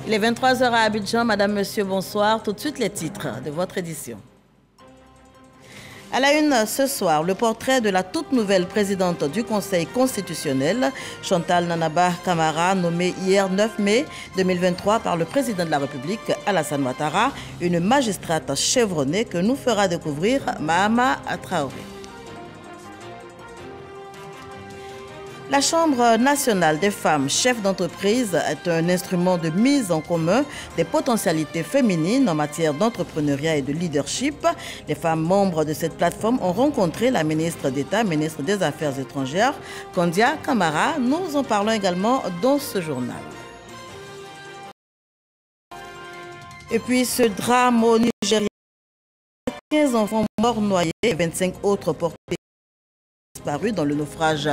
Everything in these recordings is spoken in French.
Il est 23 h à Abidjan. Madame, Monsieur, bonsoir. Tout de suite les titres de votre édition. À la une ce soir, le portrait de la toute nouvelle présidente du Conseil constitutionnel, Chantal Nanaba Camara, nommée hier 9 mai 2023 par le président de la République, Alassane Ouattara, une magistrate chevronnée que nous fera découvrir Mahama Traoré. La Chambre nationale des femmes chefs d'entreprise est un instrument de mise en commun des potentialités féminines en matière d'entrepreneuriat et de leadership. Les femmes membres de cette plateforme ont rencontré la ministre d'État, ministre des Affaires étrangères, Kandia Camara. Nous en parlons également dans ce journal. Et puis ce drame au Nigeria, 15 enfants morts noyés et 25 autres portés disparu dans le naufrage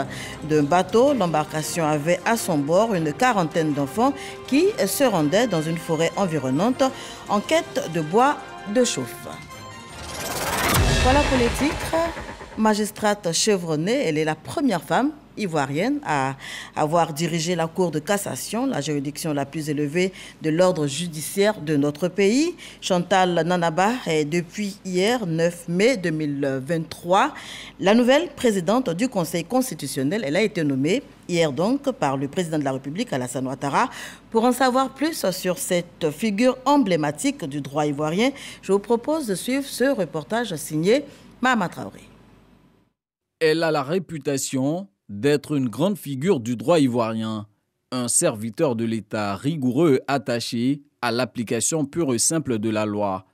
d'un bateau. L'embarcation avait à son bord une quarantaine d'enfants qui se rendaient dans une forêt environnante en quête de bois de chauffe. Voilà pour les titres. Magistrate chevronnée, elle est la première femme ivoirienne à avoir dirigé la Cour de cassation, la juridiction la plus élevée de l'ordre judiciaire de notre pays. Chantal Nanaba est depuis hier, 9 mai 2023, la nouvelle présidente du Conseil constitutionnel. Elle a été nommée hier donc par le président de la République, Alassane Ouattara. Pour en savoir plus sur cette figure emblématique du droit ivoirien, je vous propose de suivre ce reportage signé Mahama Traoré. Elle a la réputation d'être une grande figure du droit ivoirien, un serviteur de l'État rigoureux et attaché à l'application pure et simple de la loi.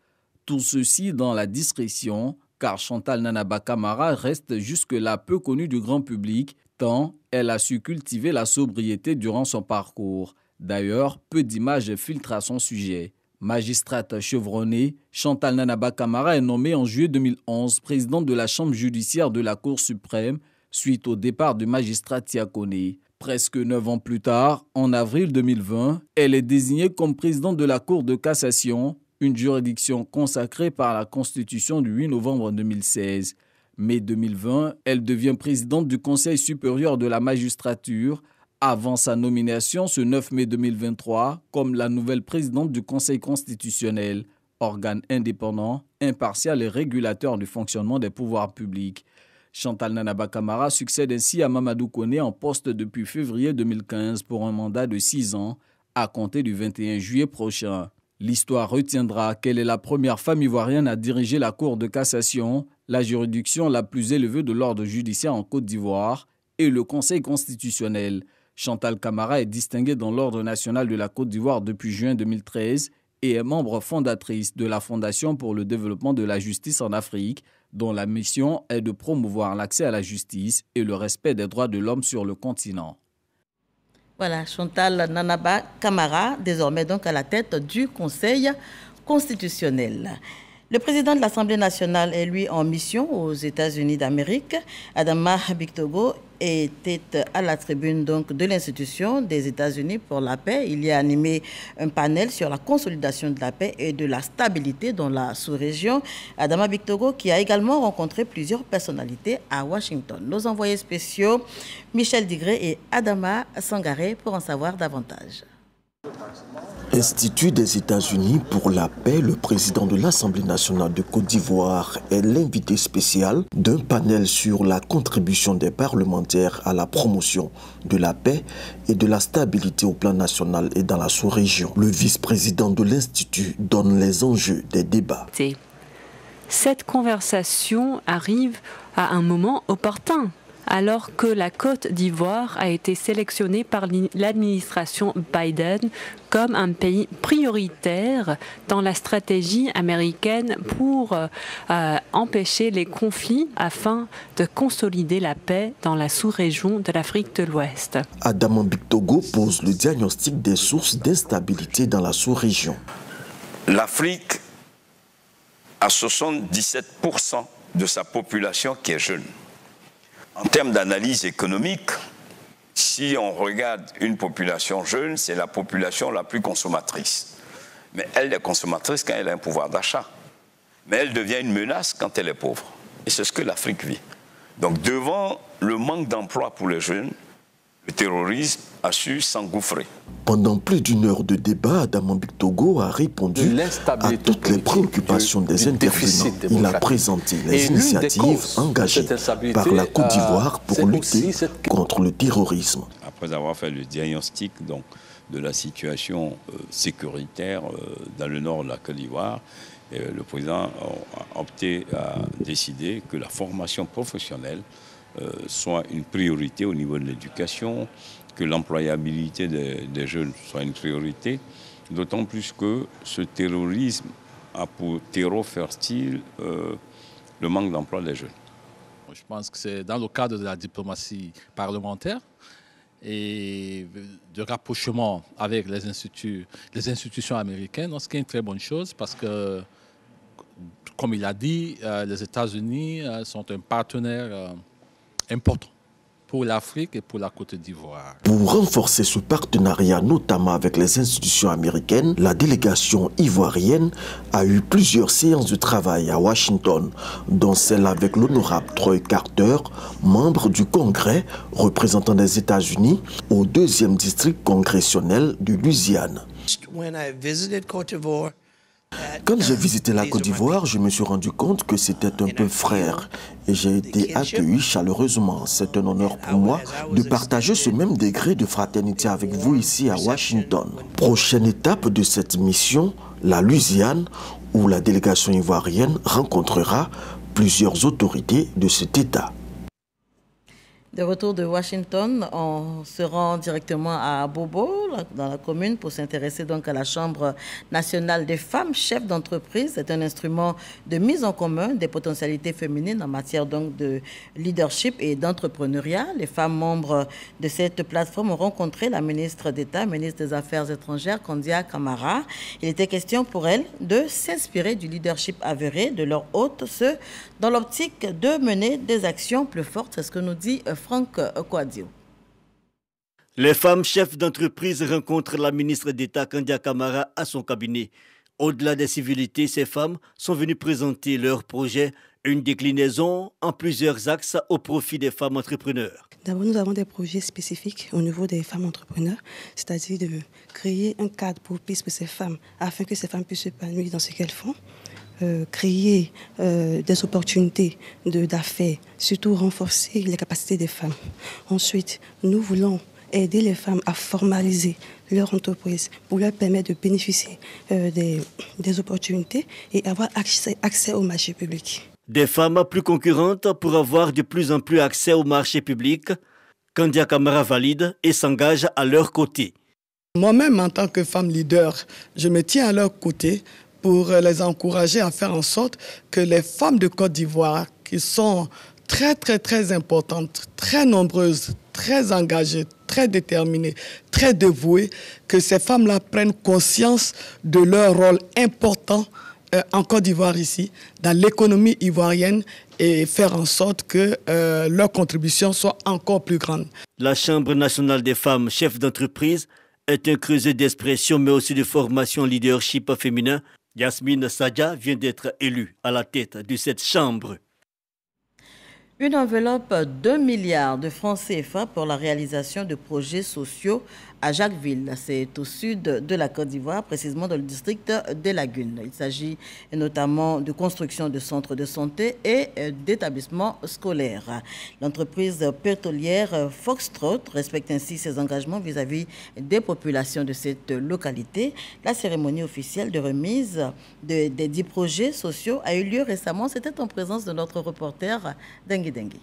Tout ceci dans la discrétion, car Chantal Nanaba Camara reste jusque-là peu connue du grand public, tant elle a su cultiver la sobriété durant son parcours. D'ailleurs, peu d'images filtrent à son sujet. Magistrate chevronnée, Chantal Nanaba Camara est nommée en juillet 2011 présidente de la Chambre judiciaire de la Cour suprême, suite au départ du magistrat Tiakone. Presque 9 ans plus tard, en avril 2020, elle est désignée comme présidente de la Cour de cassation, une juridiction consacrée par la Constitution du 8 novembre 2016. Mai 2020, elle devient présidente du Conseil supérieur de la magistrature, avant sa nomination ce 9 mai 2023 comme la nouvelle présidente du Conseil constitutionnel, organe indépendant, impartial et régulateur du fonctionnement des pouvoirs publics. Chantal Nanaba Camara succède ainsi à Mamadou Koné en poste depuis février 2015 pour un mandat de 6 ans à compter du 21 juillet prochain. L'histoire retiendra qu'elle est la première femme ivoirienne à diriger la Cour de cassation, la juridiction la plus élevée de l'ordre judiciaire en Côte d'Ivoire, et le Conseil constitutionnel. Chantal Camara est distinguée dans l'Ordre national de la Côte d'Ivoire depuis juin 2013 et est membre fondatrice de la Fondation pour le développement de la justice en Afrique, dont la mission est de promouvoir l'accès à la justice et le respect des droits de l'homme sur le continent. Voilà, Chantal Nanaba Camara, désormais donc à la tête du Conseil constitutionnel. Le président de l'Assemblée nationale est lui en mission aux États-Unis d'Amérique. Adama Bictogo était à la tribune donc de l'institution des États-Unis pour la paix. Il y a animé un panel sur la consolidation de la paix et de la stabilité dans la sous-région. Adama Bictogo qui a également rencontré plusieurs personnalités à Washington. Nos envoyés spéciaux Michel Digré et Adama Sangaré pour en savoir davantage. Institut des États-Unis pour la paix, le président de l'Assemblée nationale de Côte d'Ivoire est l'invité spécial d'un panel sur la contribution des parlementaires à la promotion de la paix et de la stabilité au plan national et dans la sous-région. Le vice-président de l'Institut donne les enjeux des débats. Cette conversation arrive à un moment opportun, alors que la Côte d'Ivoire a été sélectionnée par l'administration Biden comme un pays prioritaire dans la stratégie américaine pour empêcher les conflits afin de consolider la paix dans la sous-région de l'Afrique de l'Ouest. Adama Bictogo pose le diagnostic des sources d'instabilité dans la sous-région. L'Afrique a 77% de sa population qui est jeune. En termes d'analyse économique, si on regarde une population jeune, c'est la population la plus consommatrice. Mais elle est consommatrice quand elle a un pouvoir d'achat. Mais elle devient une menace quand elle est pauvre. Et c'est ce que l'Afrique vit. Donc devant le manque d'emploi pour les jeunes, le terrorisme a su s'engouffrer. Pendant plus d'une heure de débat, Adama Bictogo a répondu à toutes les préoccupations des intervenants. Il a présenté les initiatives engagées par la Côte d'Ivoire pour lutter contre le terrorisme. Après avoir fait le diagnostic de la situation sécuritaire dans le nord de la Côte d'Ivoire, le président a décidé que la formation professionnelle soit une priorité au niveau de l'éducation, que l'employabilité des jeunes soit une priorité, d'autant plus que ce terrorisme a pour terreau fertile le manque d'emploi des jeunes. Je pense que c'est dans le cadre de la diplomatie parlementaire et de rapprochement avec les institutions américaines, ce qui est une très bonne chose parce que, comme il a dit, les États-Unis sont un partenaire important pour l'Afrique et pour la Côte d'Ivoire. Pour renforcer ce partenariat, notamment avec les institutions américaines, la délégation ivoirienne a eu plusieurs séances de travail à Washington, dont celle avec l'honorable Troy Carter, membre du Congrès représentant des États-Unis au 2e district congressionnel de Louisiane. Quand j'ai visité la Côte d'Ivoire, je me suis rendu compte que c'était un peu frère et j'ai été accueilli chaleureusement. C'est un honneur pour moi de partager ce même degré de fraternité avec vous ici à Washington. Prochaine étape de cette mission, la Louisiane, où la délégation ivoirienne rencontrera plusieurs autorités de cet État. De retour de Washington, on se rend directement à Bobo, dans la commune, pour s'intéresser donc à la Chambre nationale des femmes chefs d'entreprise. C'est un instrument de mise en commun des potentialités féminines en matière donc de leadership et d'entrepreneuriat. Les femmes membres de cette plateforme ont rencontré la ministre d'État, ministre des Affaires étrangères, Kandia Camara. Il était question pour elle de s'inspirer du leadership avéré de leur hôte, ce dans l'optique de mener des actions plus fortes. C'est ce que nous dit Franck Kouadio. Les femmes chefs d'entreprise rencontrent la ministre d'État Kandia Camara à son cabinet. Au-delà des civilités, ces femmes sont venues présenter leur projet, une déclinaison en plusieurs axes au profit des femmes entrepreneurs. D'abord, nous avons des projets spécifiques au niveau des femmes entrepreneurs, c'est-à-dire de créer un cadre propice pour ces femmes afin que ces femmes puissent s'épanouir dans ce qu'elles font. Créer des opportunités d'affaires, surtout renforcer les capacités des femmes. Ensuite, nous voulons aider les femmes à formaliser leur entreprise pour leur permettre de bénéficier des opportunités et avoir accès au marché public. Des femmes plus concurrentes pour avoir de plus en plus accès au marché public, Kandia Camara valide et s'engage à leur côté. Moi-même, en tant que femme leader, je me tiens à leur côté pour les encourager à faire en sorte que les femmes de Côte d'Ivoire, qui sont très importantes, très nombreuses, très engagées, très déterminées, très dévouées, que ces femmes-là prennent conscience de leur rôle important en Côte d'Ivoire ici, dans l'économie ivoirienne, et faire en sorte que leur contribution soit encore plus grande. La Chambre nationale des femmes chefs d'entreprise est un creuset d'expression, mais aussi de formation leadership féminin. Yasmine Sadja vient d'être élue à la tête de cette chambre. Une enveloppe d'1 milliard de francs CFA pour la réalisation de projets sociaux à Jacquesville. C'est au sud de la Côte d'Ivoire, précisément dans le district des Lagunes. Il s'agit notamment de construction de centres de santé et d'établissements scolaires. L'entreprise pétrolière Foxtrot respecte ainsi ses engagements vis-à-vis des populations de cette localité. La cérémonie officielle de remise des 10 projets sociaux a eu lieu récemment. C'était en présence de notre reporter Dengue Dengue.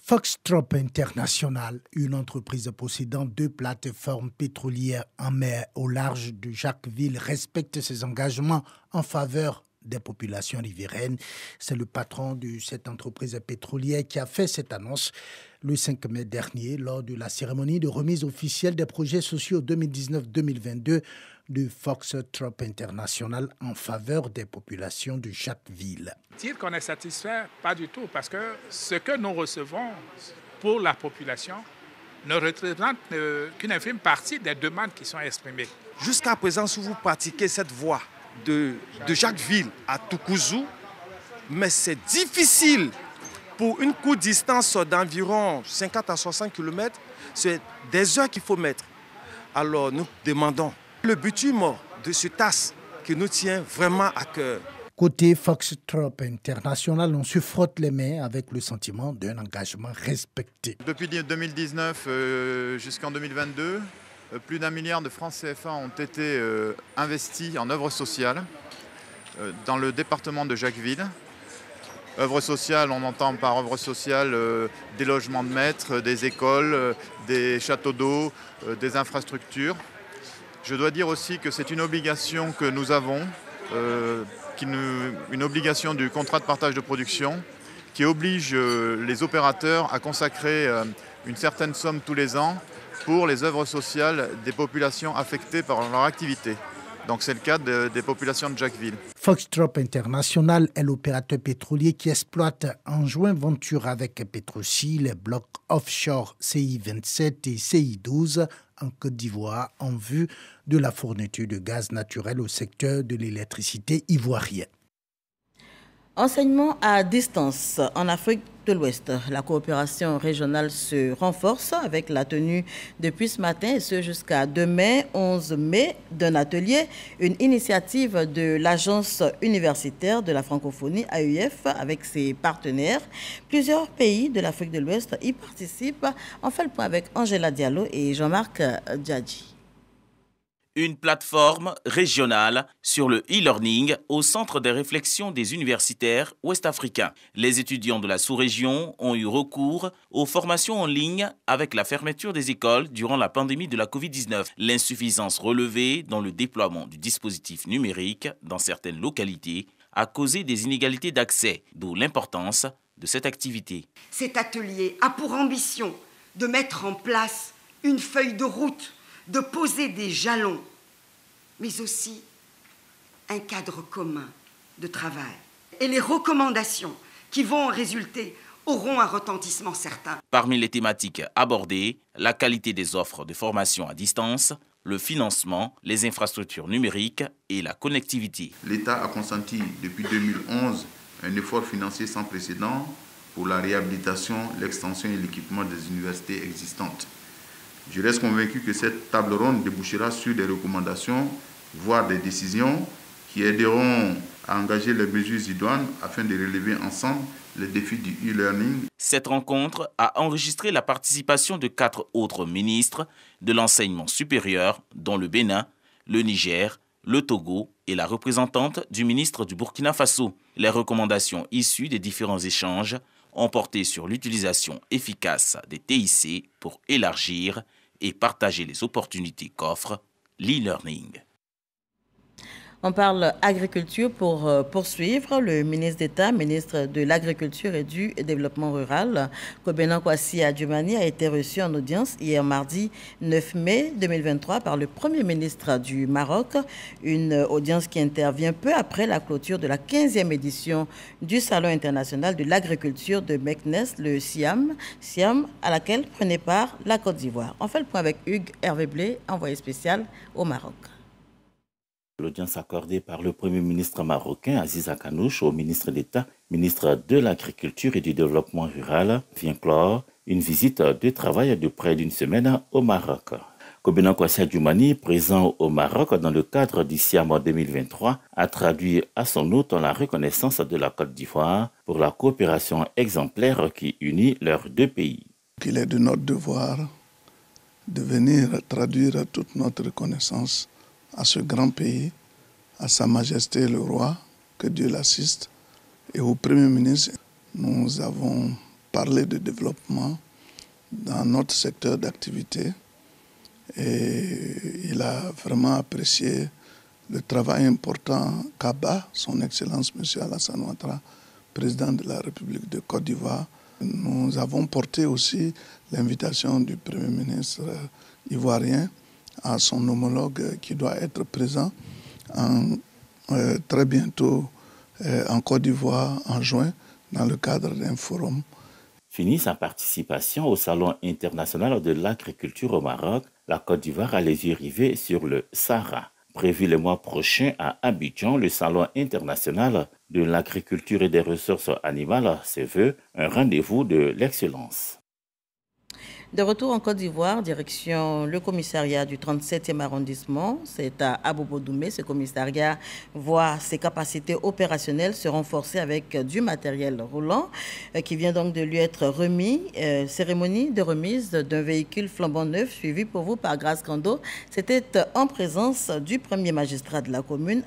Foxtrot International, une entreprise possédant 2 plateformes pétrolières en mer au large de Jacquesville, respecte ses engagements en faveur des populations riveraines. C'est le patron de cette entreprise pétrolière qui a fait cette annonce le 5 mai dernier lors de la cérémonie de remise officielle des projets sociaux 2019-2022 de Foxtrot International en faveur des populations de Jacquesville. Dire qu'on est satisfait, pas du tout, parce que ce que nous recevons pour la population ne représente qu'une infime partie des demandes qui sont exprimées. Jusqu'à présent, si vous pratiquez cette voie de Jacquesville à Toukouzou, mais c'est difficile Pour une courte distance d'environ 50 à 60 km, c'est des heures qu'il faut mettre. Alors nous demandons le bitume de ce TAS qui nous tient vraiment à cœur. Côté Foxtrot International, on se frotte les mains avec le sentiment d'un engagement respecté. Depuis 2019 jusqu'en 2022, plus d'1 milliard de francs CFA ont été investis en œuvres sociales dans le département de Jacquesville. Œuvres sociales, on entend par œuvres sociales des logements de maîtres, des écoles, des châteaux d'eau, des infrastructures. Je dois dire aussi que c'est une obligation que nous avons, une obligation du contrat de partage de production qui oblige les opérateurs à consacrer une certaine somme tous les ans pour les œuvres sociales des populations affectées par leur activité. Donc c'est le cas des populations de Jacquesville. Foxtrot International est l'opérateur pétrolier qui exploite en joint venture avec Petroci les blocs offshore CI-27 et CI-12 en Côte d'Ivoire en vue de la fourniture de gaz naturel au secteur de l'électricité ivoirienne. Enseignement à distance en Afrique de l'Ouest. La coopération régionale se renforce avec la tenue depuis ce matin et ce jusqu'à demain 11 mai d'un atelier, une initiative de l'Agence universitaire de la francophonie AUF avec ses partenaires. Plusieurs pays de l'Afrique de l'Ouest y participent. On fait le point avec Angela Diallo et Jean-Marc Djadji. Une plateforme régionale sur le e-learning au centre des réflexions des universitaires ouest-africains. Les étudiants de la sous-région ont eu recours aux formations en ligne avec la fermeture des écoles durant la pandémie de la Covid-19. L'insuffisance relevée dans le déploiement du dispositif numérique dans certaines localités a causé des inégalités d'accès, d'où l'importance de cette activité. Cet atelier a pour ambition de mettre en place une feuille de route, de poser des jalons, mais aussi un cadre commun de travail. Et les recommandations qui vont en résulter auront un retentissement certain. Parmi les thématiques abordées, la qualité des offres de formation à distance, le financement, les infrastructures numériques et la connectivité. L'État a consenti depuis 2011 un effort financier sans précédent pour la réhabilitation, l'extension et l'équipement des universités existantes. Je reste convaincu que cette table ronde débouchera sur des recommandations, voire des décisions qui aideront à engager les mesures idoines afin de relever ensemble les défis du e-learning. Cette rencontre a enregistré la participation de 4 autres ministres de l'enseignement supérieur, dont le Bénin, le Niger, le Togo et la représentante du ministre du Burkina Faso. Les recommandations issues des différents échanges ont porté sur l'utilisation efficace des TIC pour élargir et partager les opportunités qu'offre l'e-learning. On parle agriculture pour poursuivre. Le ministre d'État, ministre de l'Agriculture et du Développement rural, Kobena Kwasi Adjumani, a été reçu en audience hier mardi 9 mai 2023 par le Premier ministre du Maroc. Une audience qui intervient peu après la clôture de la 15e édition du Salon international de l'agriculture de Meknès, le SIAM, à laquelle prenait part la Côte d'Ivoire. On fait le point avec Hugues Hervé Blé, envoyé spécial au Maroc. L'audience accordée par le Premier ministre marocain Aziz Akanouche au ministre d'État, ministre de l'Agriculture et du Développement rural, vient clore une visite de travail de près d'une semaine au Maroc. Kobena Kwasi Adjumani, présent au Maroc dans le cadre du SIAM 2023, a traduit à son hôte la reconnaissance de la Côte d'Ivoire pour la coopération exemplaire qui unit leurs deux pays. Il est de notre devoir de venir traduire toute notre reconnaissance à ce grand pays, à Sa Majesté le Roi, que Dieu l'assiste, et au Premier ministre. Nous avons parlé de développement dans notre secteur d'activité et il a vraiment apprécié le travail important qu'a son Excellence M. Alassane Ouattara, président de la République de Côte d'Ivoire. Nous avons porté aussi l'invitation du Premier ministre ivoirien à son homologue qui doit être présent très bientôt en Côte d'Ivoire en juin dans le cadre d'un forum. Fini sa participation au Salon international de l'agriculture au Maroc, la Côte d'Ivoire a les yeux rivés sur le Sahara. Prévu le mois prochain à Abidjan, le Salon international de l'agriculture et des ressources animales se veut un rendez-vous de l'excellence. De retour en Côte d'Ivoire, direction le commissariat du 37e arrondissement, c'est à Abobo-Doumé. Ce commissariat voit ses capacités opérationnelles se renforcer avec du matériel roulant qui vient donc de lui être remis. Cérémonie de remise d'un véhicule flambant neuf suivi pour vous par Grace Kando. C'était en présence du premier magistrat de la commune,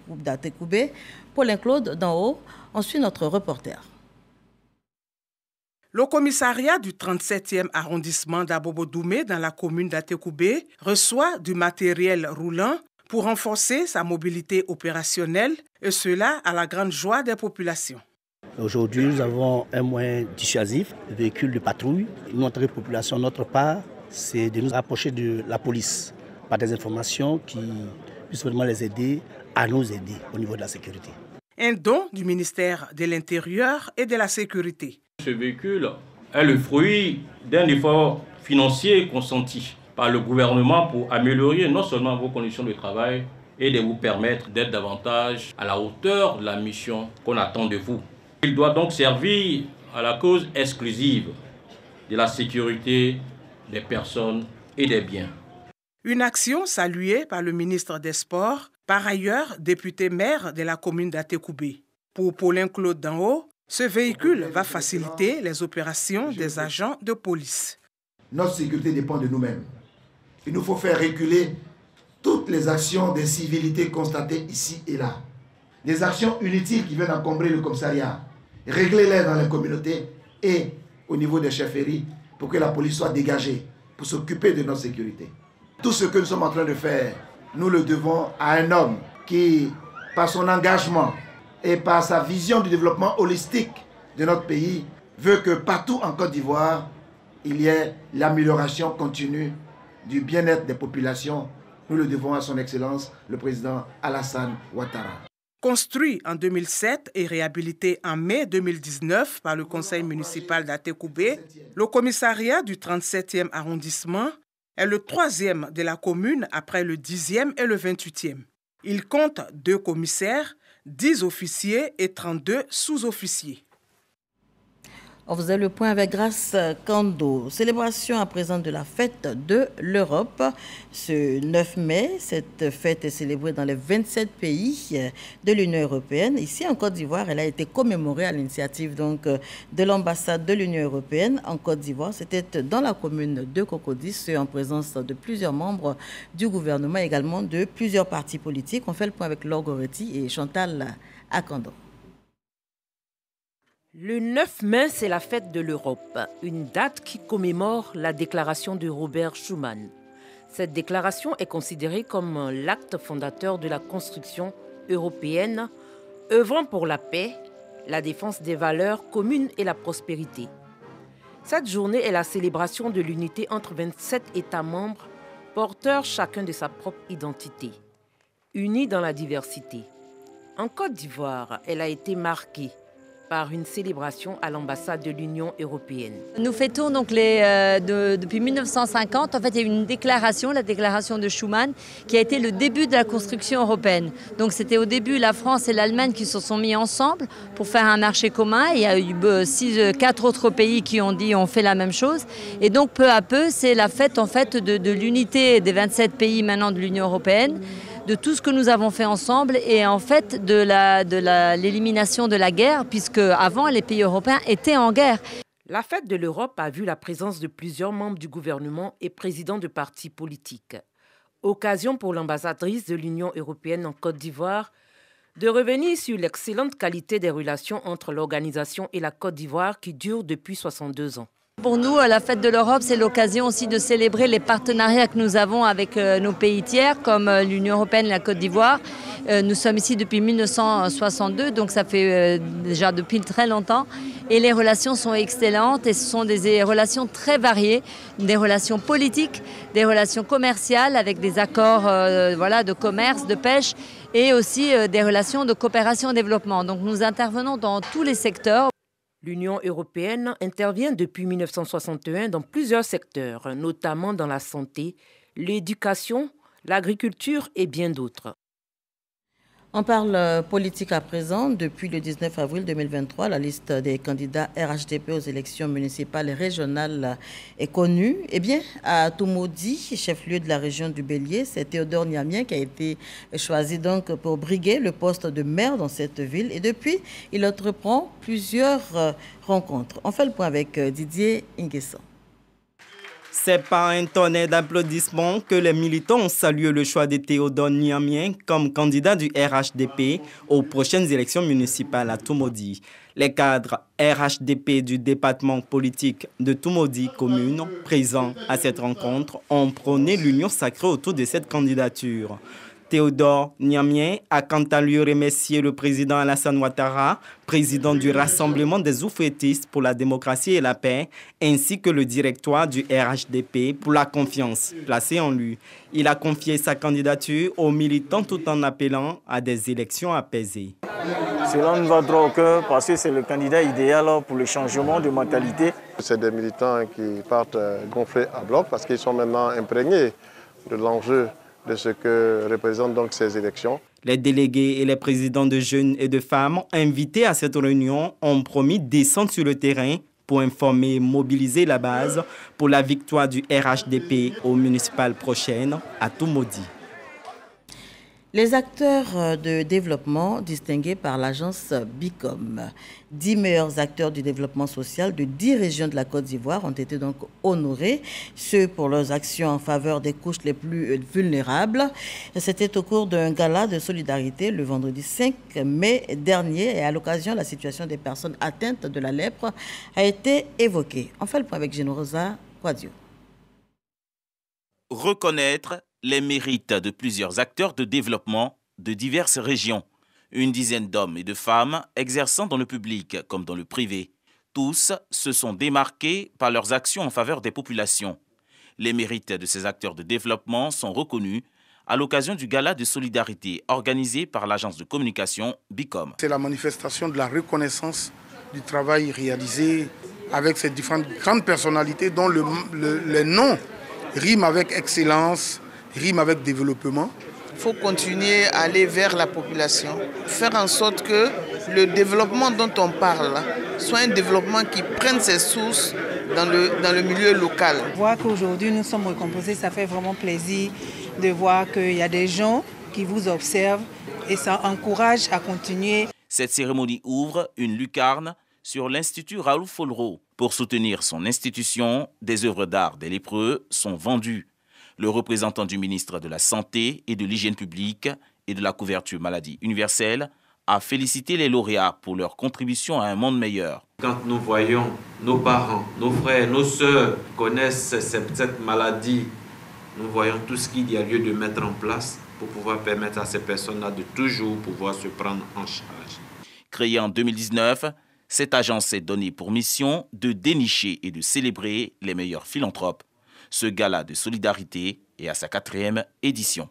d'Atekoubé, Paulin-Claude Danhaut. On suit notre reporter. Le commissariat du 37e arrondissement d'Abobo-Doumé dans la commune d'Atekoubé reçoit du matériel roulant pour renforcer sa mobilité opérationnelle et cela à la grande joie des populations. Aujourd'hui, nous avons un moyen dissuasif, un véhicule de patrouille. Notre population, notre part, c'est de nous rapprocher de la police par des informations qui puissent vraiment les aider à nous aider au niveau de la sécurité. Un don du ministère de l'Intérieur et de la Sécurité. Ce véhicule est le fruit d'un effort financier consenti par le gouvernement pour améliorer non seulement vos conditions de travail et de vous permettre d'être davantage à la hauteur de la mission qu'on attend de vous. Il doit donc servir à la cause exclusive de la sécurité des personnes et des biens. Une action saluée par le ministre des Sports, par ailleurs député maire de la commune d'Atekoubé. Pour Paulin-Claude Danhaut, ce véhicule va faciliter les opérations des agents de police. Notre sécurité dépend de nous-mêmes. Il nous faut faire reculer toutes les actions d'incivilité constatées ici et là. Les actions inutiles qui viennent encombrer le commissariat. Régler-les dans les communautés et au niveau des chefferies pour que la police soit dégagée pour s'occuper de notre sécurité. Tout ce que nous sommes en train de faire, nous le devons à un homme qui, par son engagement, et par sa vision du développement holistique de notre pays, veut que partout en Côte d'Ivoire, il y ait l'amélioration continue du bien-être des populations. Nous le devons à son Excellence, le président Alassane Ouattara. Construit en 2007 et réhabilité en mai 2019 par le conseil municipal d'Atekoubé, le commissariat du 37e arrondissement est le 3e de la commune après le 10e et le 28e. Il compte 2 commissaires, 10 officiers et 32 sous-officiers. On faisait le point avec Grace Kando. Célébration à présent de la fête de l'Europe. Ce 9 mai, cette fête est célébrée dans les 27 pays de l'Union européenne. Ici, en Côte d'Ivoire, elle a été commémorée à l'initiative de l'ambassade de l'Union européenne en Côte d'Ivoire. C'était dans la commune de Cocody, en présence de plusieurs membres du gouvernement, également de plusieurs partis politiques. On fait le point avec Laure Goretti et Chantal Akando. Le 9 mai, c'est la fête de l'Europe, une date qui commémore la déclaration de Robert Schuman. Cette déclaration est considérée comme l'acte fondateur de la construction européenne, œuvrant pour la paix, la défense des valeurs communes et la prospérité. Cette journée est la célébration de l'unité entre 27 États membres, porteurs chacun de sa propre identité, unis dans la diversité. En Côte d'Ivoire, elle a été marquée par une célébration à l'ambassade de l'Union européenne. Nous fêtons donc depuis 1950, en fait, il y a eu une déclaration, la déclaration de Schuman, qui a été le début de la construction européenne. Donc c'était au début la France et l'Allemagne qui se sont mis ensemble pour faire un marché commun. Il y a eu 4 autres pays qui ont fait la même chose. Et donc peu à peu, c'est la fête en fait de l'unité des 27 pays maintenant de l'Union européenne, de tout ce que nous avons fait ensemble et en fait de l'élimination de la guerre, puisque avant les pays européens étaient en guerre. La fête de l'Europe a vu la présence de plusieurs membres du gouvernement et présidents de partis politiques. Occasion pour l'ambassadrice de l'Union européenne en Côte d'Ivoire de revenir sur l'excellente qualité des relations entre l'organisation et la Côte d'Ivoire qui dure depuis 62 ans. Pour nous, la fête de l'Europe, c'est l'occasion aussi de célébrer les partenariats que nous avons avec nos pays tiers, comme l'Union européenne et la Côte d'Ivoire. Nous sommes ici depuis 1962, donc ça fait déjà depuis très longtemps. Et les relations sont excellentes et ce sont des relations très variées, des relations politiques, des relations commerciales avec des accords de commerce, de pêche et aussi des relations de coopération et développement. Donc nous intervenons dans tous les secteurs. L'Union européenne intervient depuis 1961 dans plusieurs secteurs, notamment dans la santé, l'éducation, l'agriculture et bien d'autres. On parle politique à présent. Depuis le 19 avril 2023, la liste des candidats RHDP aux élections municipales et régionales est connue. Eh bien, à Toumoudi, chef-lieu de la région du Bélier, c'est Théodore Niamien qui a été choisi donc pour briguer le poste de maire dans cette ville. Et depuis, il entreprend plusieurs rencontres. On fait le point avec Didier Inguesson. C'est par un tonnerre d'applaudissements que les militants ont salué le choix de Théodore Niamien comme candidat du RHDP aux prochaines élections municipales à Toumoudi. Les cadres RHDP du département politique de Toumoudi commune présents à cette rencontre ont prôné l'union sacrée autour de cette candidature. Théodore Niamien a quant à lui remercié le président Alassane Ouattara, président du Rassemblement des oufouettistes pour la démocratie et la paix, ainsi que le directoire du RHDP pour la confiance placée en lui. Il a confié sa candidature aux militants tout en appelant à des élections apaisées. Cela nous va droit au cœur parce que c'est le candidat idéal pour le changement de mentalité. C'est des militants qui partent gonflés à bloc parce qu'ils sont maintenant imprégnés de l'enjeu de ce que représentent donc ces élections. Les délégués et les présidents de jeunes et de femmes invités à cette réunion ont promis de descendre sur le terrain pour informer et mobiliser la base pour la victoire du RHDP aux municipales prochaines à Toumoudi. Les acteurs de développement distingués par l'agence BICOM, 10 meilleurs acteurs du développement social de 10 régions de la Côte d'Ivoire ont été donc honorés, ceux pour leurs actions en faveur des couches les plus vulnérables. C'était au cours d'un gala de solidarité le vendredi 5 mai dernier et à l'occasion, la situation des personnes atteintes de la lèpre a été évoquée. On fait le point avec Génorosa Quadio. Reconnaître les mérites de plusieurs acteurs de développement de diverses régions. Une dizaine d'hommes et de femmes exerçant dans le public comme dans le privé. Tous se sont démarqués par leurs actions en faveur des populations. Les mérites de ces acteurs de développement sont reconnus à l'occasion du gala de solidarité organisé par l'agence de communication BICOM. C'est la manifestation de la reconnaissance du travail réalisé avec ces différentes grandes personnalités dont le nom rime avec excellence, rime avec développement. Il faut continuer à aller vers la population, faire en sorte que le développement dont on parle soit un développement qui prenne ses sources dans le milieu local. Voir qu'aujourd'hui nous sommes récompensés, ça fait vraiment plaisir de voir qu'il y a des gens qui vous observent et ça encourage à continuer. Cette cérémonie ouvre une lucarne sur l'Institut Raoul Follereau. Pour soutenir son institution, des œuvres d'art des lépreux sont vendues. Le représentant du ministre de la Santé et de l'Hygiène publique et de la couverture maladie universelle a félicité les lauréats pour leur contribution à un monde meilleur. Quand nous voyons nos parents, nos frères, nos sœurs connaissent cette maladie, nous voyons tout ce qu'il y a lieu de mettre en place pour pouvoir permettre à ces personnes-là de toujours pouvoir se prendre en charge. Créée en 2019, cette agence s'est donnée pour mission de dénicher et de célébrer les meilleurs philanthropes. Ce gala de solidarité est à sa 4e édition.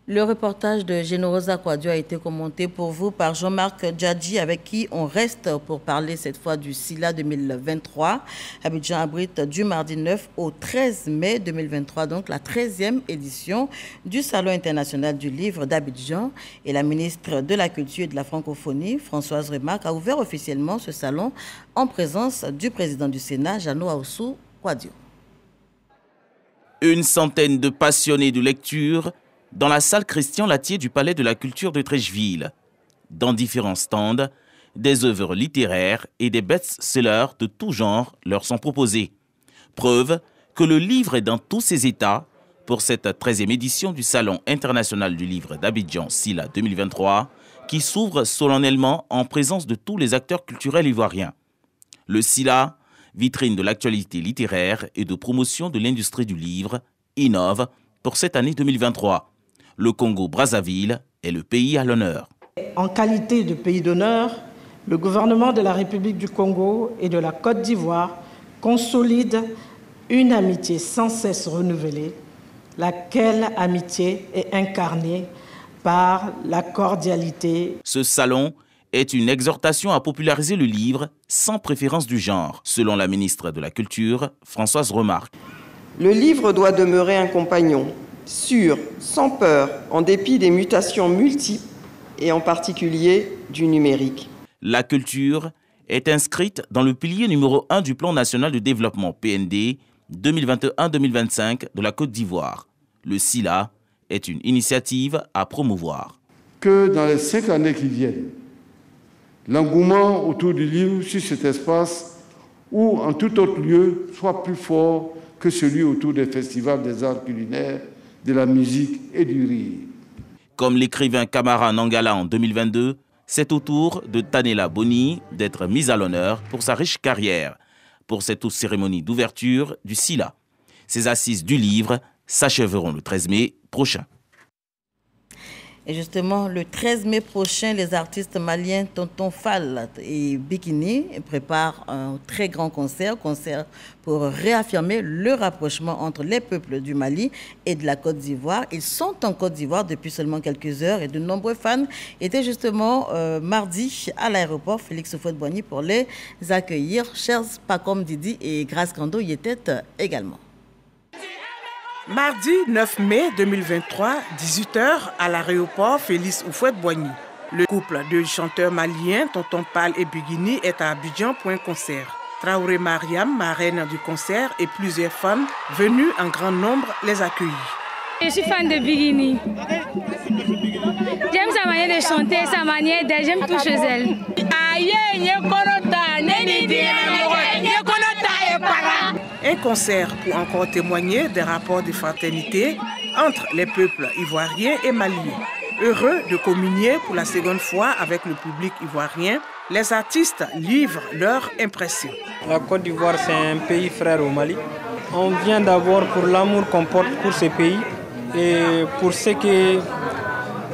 Le reportage de Génorosa Quadio a été commenté pour vous par Jean-Marc Djadji, avec qui on reste pour parler cette fois du SILA 2023. Abidjan abrite du mardi 9 au 13 mai 2023, donc la 13e édition du Salon international du livre d'Abidjan. Et la ministre de la Culture et de la Francophonie, Françoise Remarque, a ouvert officiellement ce salon en présence du président du Sénat, Jeannot Aoussou Quadio. Une centaine de passionnés de lecture dans la salle Christian Latier du Palais de la Culture de Trècheville. Dans différents stands, des œuvres littéraires et des best-sellers de tout genre leur sont proposés. Preuve que le livre est dans tous ses états pour cette 13e édition du Salon international du livre d'Abidjan SILA 2023 qui s'ouvre solennellement en présence de tous les acteurs culturels ivoiriens. Le SILA, vitrine de l'actualité littéraire et de promotion de l'industrie du livre, innove pour cette année 2023. Le Congo-Brazzaville est le pays à l'honneur. En qualité de pays d'honneur, le gouvernement de la République du Congo et de la Côte d'Ivoire consolide une amitié sans cesse renouvelée, laquelle amitié est incarnée par la cordialité. Ce salon est une exhortation à populariser le livre sans préférence du genre, selon la ministre de la Culture, Françoise Remarque. Le livre doit demeurer un compagnon, sûre, sans peur, en dépit des mutations multiples et en particulier du numérique. La culture est inscrite dans le pilier numéro 1 du Plan national de développement PND 2021-2025 de la Côte d'Ivoire. Le SILA est une initiative à promouvoir. Que dans les 5 années qui viennent, l'engouement autour du livre sur cet espace ou en tout autre lieu soit plus fort que celui autour des festivals des arts culinaires, de la musique et du rire. Comme l'écrivain Camara Nangala en 2022, c'est au tour de Tanela Boni d'être mise à l'honneur pour sa riche carrière, pour cette cérémonie d'ouverture du SILA. Ces assises du livre s'achèveront le 13 mai prochain. Et justement, le 13 mai prochain, les artistes maliens Tonton Fall et Bikini préparent un très grand concert pour réaffirmer le rapprochement entre les peuples du Mali et de la Côte d'Ivoire. Ils sont en Côte d'Ivoire depuis seulement quelques heures et de nombreux fans étaient justement mardi à l'aéroport Félix Houphouët-Boigny pour les accueillir. Chers Pacom Didi et Grace Kando y étaient également. Mardi 9 mai 2023, 18h, à l'aéroport Félix Houphouët-Boigny. Le couple de chanteurs maliens, Tonton Pal et Bikini, est à Abidjan pour un concert. Traoré Mariam, marraine du concert, et plusieurs femmes venues en grand nombre les accueillir. Je suis fan de Bikini. J'aime sa manière de chanter, sa manière d'être, j'aime tout chez elle. Un concert pour encore témoigner des rapports de fraternité entre les peuples ivoiriens et maliens. Heureux de communier pour la seconde fois avec le public ivoirien, les artistes livrent leurs impressions. La Côte d'Ivoire, c'est un pays frère au Mali. On vient d'abord pour l'amour qu'on porte pour ce pays et pour ce que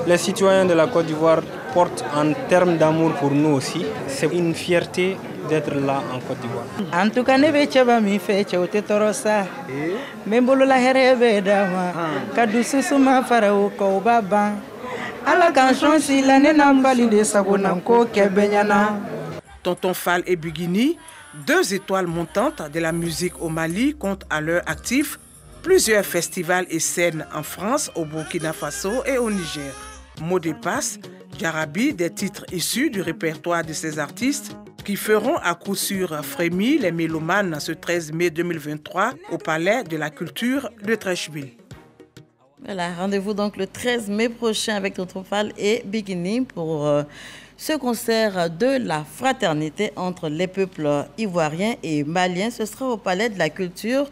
les citoyens de la Côte d'Ivoire portent en termes d'amour pour nous aussi. C'est une fierté d'être là en Côte d'Ivoire. En tout cas, ne vais pas me faire choter torosa. Mais bolo la herebe dama. Kadusu suma farao ko baba. Ala kanchon si la nena mbali de sabonam ko kebenyana. Tonton Fall et Bikini, deux étoiles montantes de la musique au Mali, comptent à leur actif plusieurs festivals et scènes en France, au Burkina Faso et au Niger. Mot de passe, Jarabi, des titres issus du répertoire de ces artistes qui feront à coup sûr frémir les mélomanes ce 13 mai 2023 au Palais de la Culture de Treichville. Voilà, rendez-vous donc le 13 mai prochain avec Tonton Fall et Bikini pour ce concert de la fraternité entre les peuples ivoiriens et maliens. Ce sera au Palais de la Culture.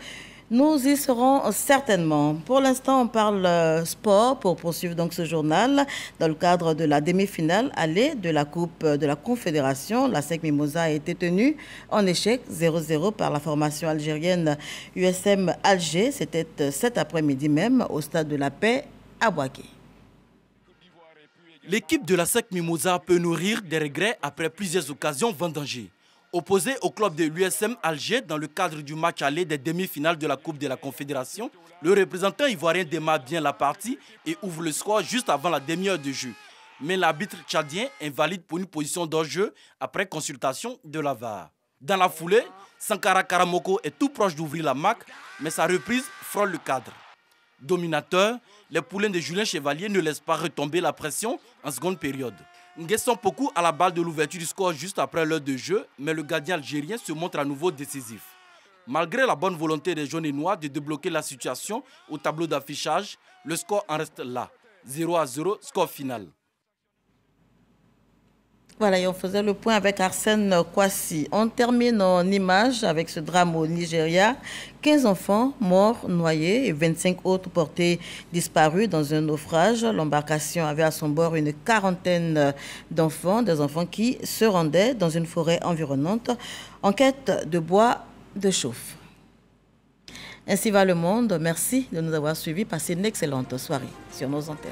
Nous y serons certainement. Pour l'instant, on parle sport pour poursuivre donc ce journal. Dans le cadre de la demi-finale allée de la Coupe de la Confédération, la SEC Mimosa a été tenue en échec 0-0 par la formation algérienne USM Alger. C'était cet après-midi même au Stade de la Paix à Bouaké. L'équipe de la SEC Mimosa peut nourrir des regrets après plusieurs occasions vendangées. Opposé au club de l'USM Alger dans le cadre du match aller des demi-finales de la Coupe de la Confédération, le représentant ivoirien démarre bien la partie et ouvre le score juste avant la demi-heure de jeu. Mais l'arbitre tchadien invalide pour une position d'hors-jeu après consultation de la VAR. Dans la foulée, Sankara Karamoko est tout proche d'ouvrir la marque, mais sa reprise frôle le cadre. Dominateur, les poulains de Julien Chevalier ne laissent pas retomber la pression en seconde période. Nguesson Pokou à la balle de l'ouverture du score juste après l'heure de jeu, mais le gardien algérien se montre à nouveau décisif. Malgré la bonne volonté des jaunes et noirs de débloquer la situation au tableau d'affichage, le score en reste là. 0-0, score final. Voilà, et on faisait le point avec Arsène Kwasi. On termine en images avec ce drame au Nigeria. 15 enfants morts, noyés et 25 autres portés disparus dans un naufrage. L'embarcation avait à son bord une quarantaine d'enfants, des enfants qui se rendaient dans une forêt environnante en quête de bois de chauffe. Ainsi va le monde. Merci de nous avoir suivis. Passez une excellente soirée sur nos antennes.